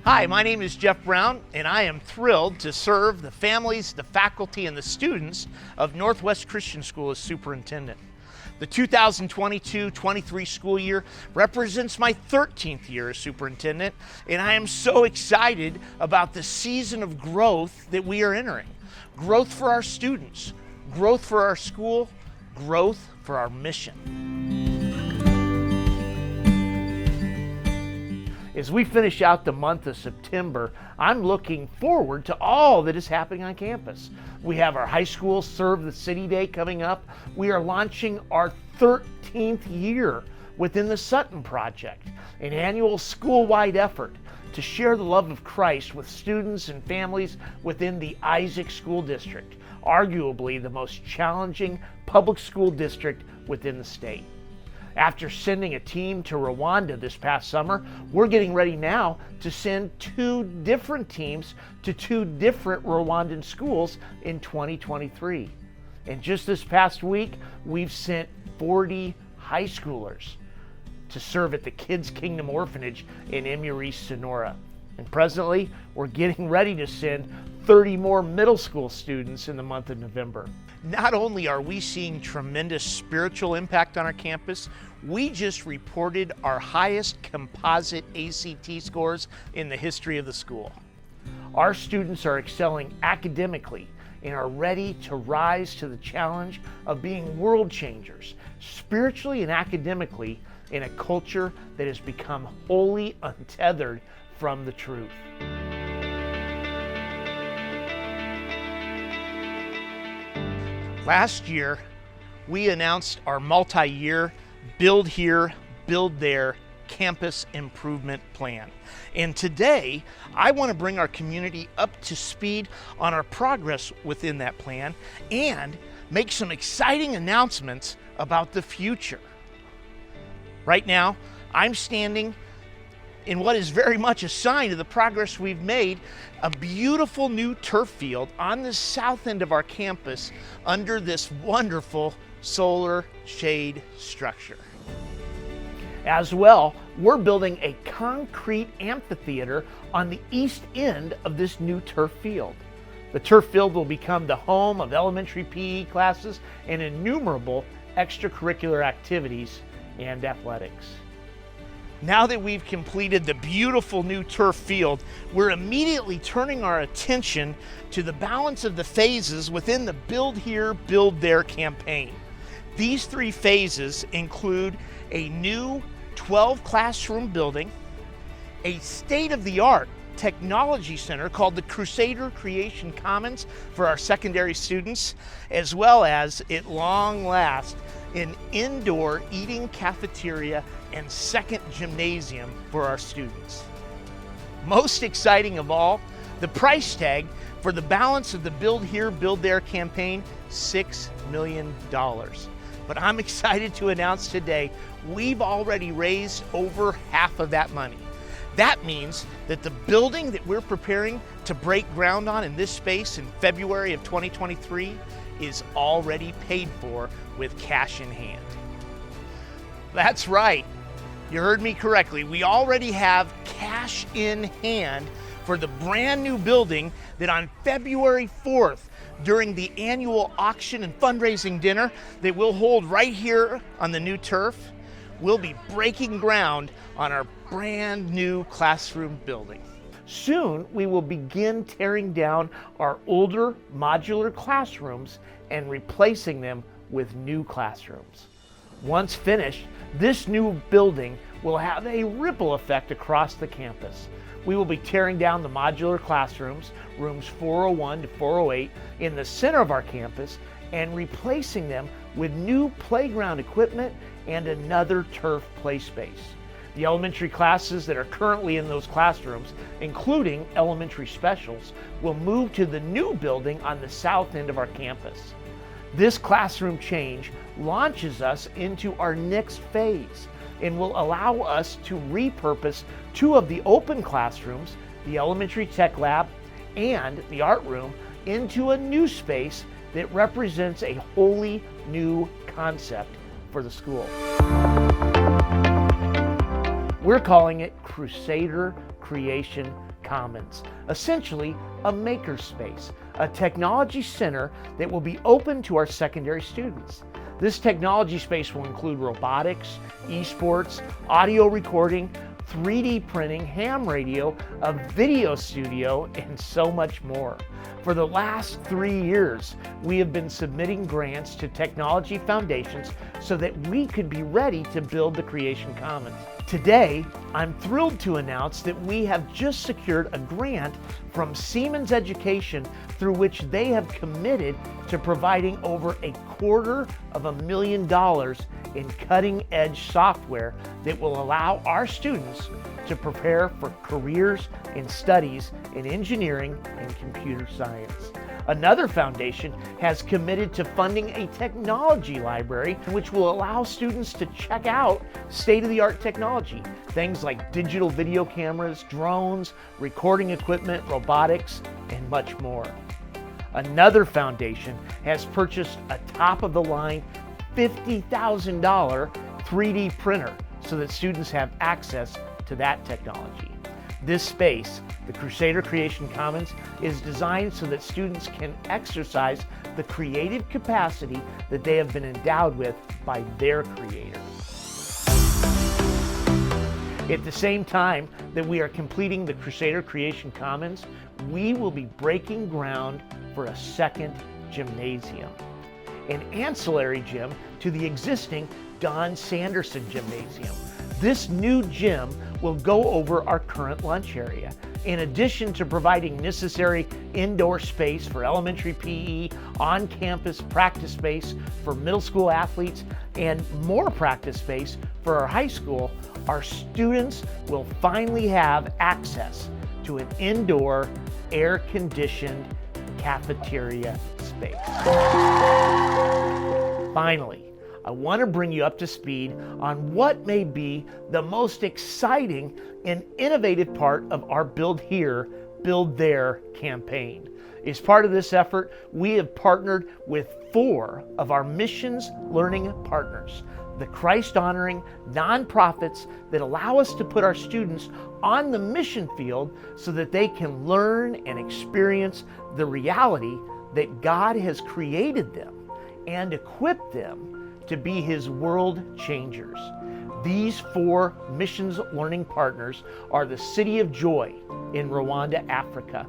Hi, my name is Jeff Brown, and I am thrilled to serve the families, the faculty, and the students of Northwest Christian School as superintendent. The 2022-23 school year represents my 13th year as superintendent, and I am so excited about the season of growth that we are entering. Growth for our students, growth for our school, growth for our mission. As we finish out the month of September, I'm looking forward to all that is happening on campus. We have our high school Serve the City Day coming up. We are launching our 13th year within the Sutton Project, an annual school-wide effort to share the love of Christ with students and families within the Isaac School District, arguably the most challenging public school district within the state. After sending a team to Rwanda this past summer, we're getting ready now to send 2 different teams to 2 different Rwandan schools in 2023. And just this past week, we've sent 40 high schoolers to serve at the Kids Kingdom Orphanage in Emury, Sonora. And presently, we're getting ready to send 30 more middle school students in the month of November. Not only are we seeing tremendous spiritual impact on our campus, we just reported our highest composite ACT scores in the history of the school. Our students are excelling academically and are ready to rise to the challenge of being world changers, spiritually and academically, in a culture that has become wholly untethered from the truth. Last year, we announced our multi-year Build Here, Build There campus improvement plan. And today, I want to bring our community up to speed on our progress within that plan and make some exciting announcements about the future. Right now, I'm standing in what is very much a sign of the progress we've made, a beautiful new turf field on the south end of our campus under this wonderful solar shade structure. As well, we're building a concrete amphitheater on the east end of this new turf field. The turf field will become the home of elementary PE classes and innumerable extracurricular activities and athletics. Now that we've completed the beautiful new turf field, we're immediately turning our attention to the balance of the phases within the Build Here, Build There campaign. These 3 phases include a new 12 classroom building, a state-of-the-art technology center called the Crusader Creation Commons for our secondary students, as well as, at long last, an indoor eating cafeteria and second gymnasium for our students. Most exciting of all, the price tag for the balance of the Build Here, Build There campaign, $6 million. But I'm excited to announce today, we've already raised over half of that money. That means that the building that we're preparing to break ground on in this space in February of 2023 is already paid for with cash in hand. That's right, you heard me correctly. We already have cash in hand for the brand new building that on February 4th, during the annual auction and fundraising dinner that we'll hold right here on the new turf, we'll be breaking ground on our brand new classroom building. Soon, we will begin tearing down our older modular classrooms and replacing them with new classrooms. Once finished, this new building will have a ripple effect across the campus. We will be tearing down the modular classrooms, rooms 401 to 408, in the center of our campus and replacing them with new playground equipment and another turf play space. The elementary classes that are currently in those classrooms, including elementary specials, will move to the new building on the south end of our campus. This classroom change launches us into our next phase and will allow us to repurpose 2 of the open classrooms, the elementary tech lab and the art room, into a new space that represents a wholly new concept for the school. We're calling it Crusader Creation Commons, essentially a makerspace, a technology center that will be open to our secondary students. This technology space will include robotics, esports, audio recording, 3D printing, ham radio, a video studio, and so much more. For the last 3 years, we have been submitting grants to technology foundations so that we could be ready to build the Creation Commons. Today, I'm thrilled to announce that we have just secured a grant from Siemens Education through which they have committed to providing over $250,000 in cutting-edge software that will allow our students to prepare for careers and studies in engineering and computer science. Another foundation has committed to funding a technology library which will allow students to check out state-of-the-art technology, things like digital video cameras, drones, recording equipment, robotics, and much more. Another foundation has purchased a top-of-the-line $50,000 3D printer so that students have access to that technology. This space, the Crusader Creation Commons, is designed so that students can exercise the creative capacity that they have been endowed with by their Creator. At the same time that we are completing the Crusader Creation Commons, we will be breaking ground for a second gymnasium, an ancillary gym to the existing Don Sanderson Gymnasium. This new gym will go over our current lunch area. In addition to providing necessary indoor space for elementary PE, on-campus practice space for middle school athletes, and more practice space for our high school, our students will finally have access to an indoor, air-conditioned cafeteria space. Finally, I want to bring you up to speed on what may be the most exciting and innovative part of our Build Here, Build There campaign. As part of this effort, we have partnered with 4 of our missions learning partners, the Christ-honoring nonprofits that allow us to put our students on the mission field so that they can learn and experience the reality that God has created them and equipped them to be His world changers. These 4 missions learning partners are the City of Joy in Rwanda, Africa,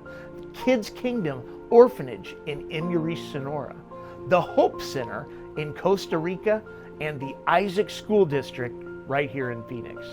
Kids Kingdom Orphanage in Imuri, Sonora, the Hope Center in Costa Rica, and the Isaac School District right here in Phoenix.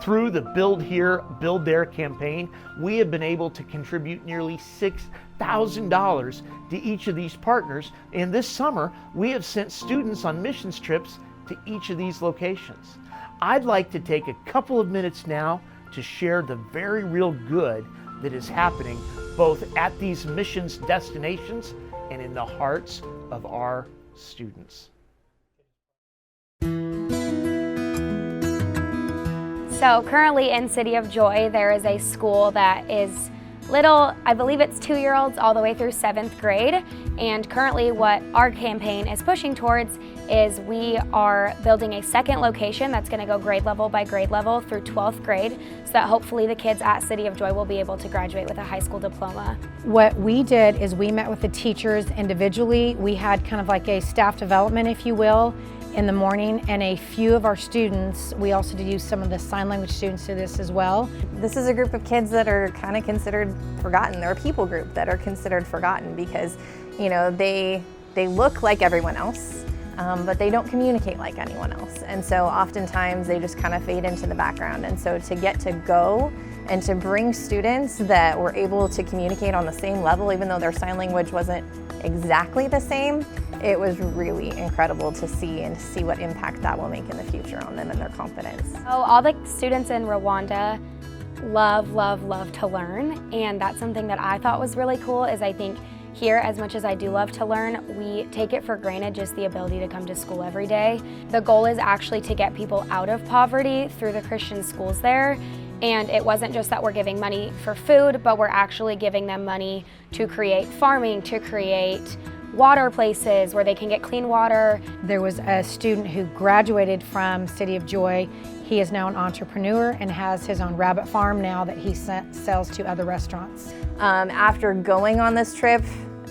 Through the Build Here, Build There campaign, we have been able to contribute nearly $6,000 to each of these partners, and this summer we have sent students on missions trips to each of these locations. I'd like to take a couple of minutes now to share the very real good that is happening both at these missions destinations and in the hearts of our students. So currently in City of Joy, there is a school that is little, I believe it's 2-year-olds all the way through 7th grade. And currently what our campaign is pushing towards is we are building a second location that's going to go grade level by grade level through 12th grade, so that hopefully the kids at City of Joy will be able to graduate with a high school diploma. What we did is we met with the teachers individually. We had kind of like a staff development, if you will, in the morning, and a few of our students, we also did use some of the sign language students to this as well. This is a group of kids that are kind of considered forgotten. They're a people group that are considered forgotten because, you know, they look like everyone else, but they don't communicate like anyone else. And so oftentimes they just kind of fade into the background. And so to get to go and to bring students that were able to communicate on the same level, even though their sign language wasn't exactly the same, it was really incredible to see and to see what impact that will make in the future on them and their confidence. So all the students in Rwanda love to learn, and that's something that I thought was really cool. Is I think here, as much as I do love to learn, we take it for granted just the ability to come to school every day. The goal is actually to get people out of poverty through the Christian schools there. And it wasn't just that we're giving money for food, but we're actually giving them money to create farming, to create water places where they can get clean water. There was a student who graduated from City of Joy. He is now an entrepreneur and has his own rabbit farm now that he sells to other restaurants. After going on this trip,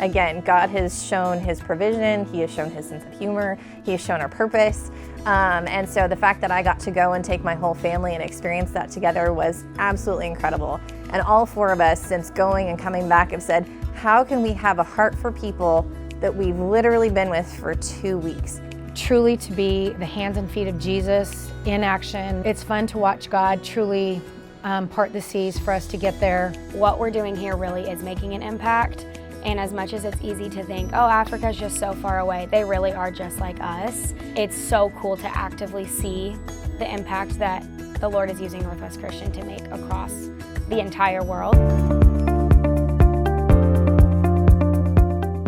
again, God has shown his provision, he has shown his sense of humor, he has shown our purpose. And so the fact that I got to go and take my whole family and experience that together was absolutely incredible. And all 4 of us, since going and coming back, have said, how can we have a heart for people that we've literally been with for 2 weeks? Truly to be the hands and feet of Jesus in action. It's fun to watch God truly part the seas for us to get there. What we're doing here really is making an impact. And as much as it's easy to think, oh, Africa's just so far away, they really are just like us. It's so cool to actively see the impact that the Lord is using Northwest Christian to make across the entire world.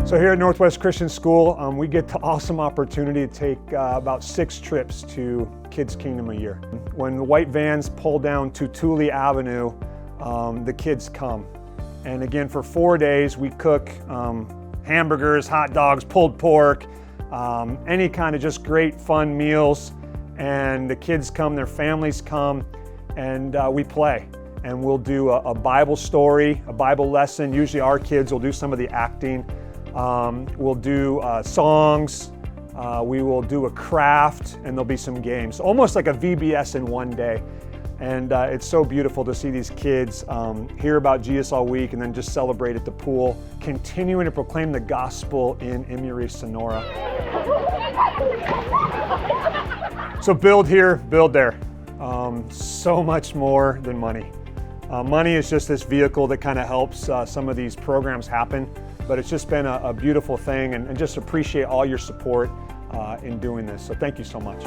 So here at Northwest Christian School, we get the awesome opportunity to take about 6 trips to Kids Kingdom a year. When the white vans pull down Tutuli Avenue, the kids come. And again, for 4 days, we cook hamburgers, hot dogs, pulled pork, any kind of just great fun meals. And the kids come, their families come, and we play. And we'll do a Bible story, a Bible lesson. Usually our kids will do some of the acting. We'll do songs, we will do a craft, and there'll be some games. Almost like a VBS in one day. And it's so beautiful to see these kids hear about Jesus all week and then just celebrate at the pool, continuing to proclaim the gospel in Imuri, Sonora. So build here, build there. So much more than money. Money is just this vehicle that kind of helps some of these programs happen, but it's just been a beautiful thing, and just appreciate all your support in doing this. So thank you so much.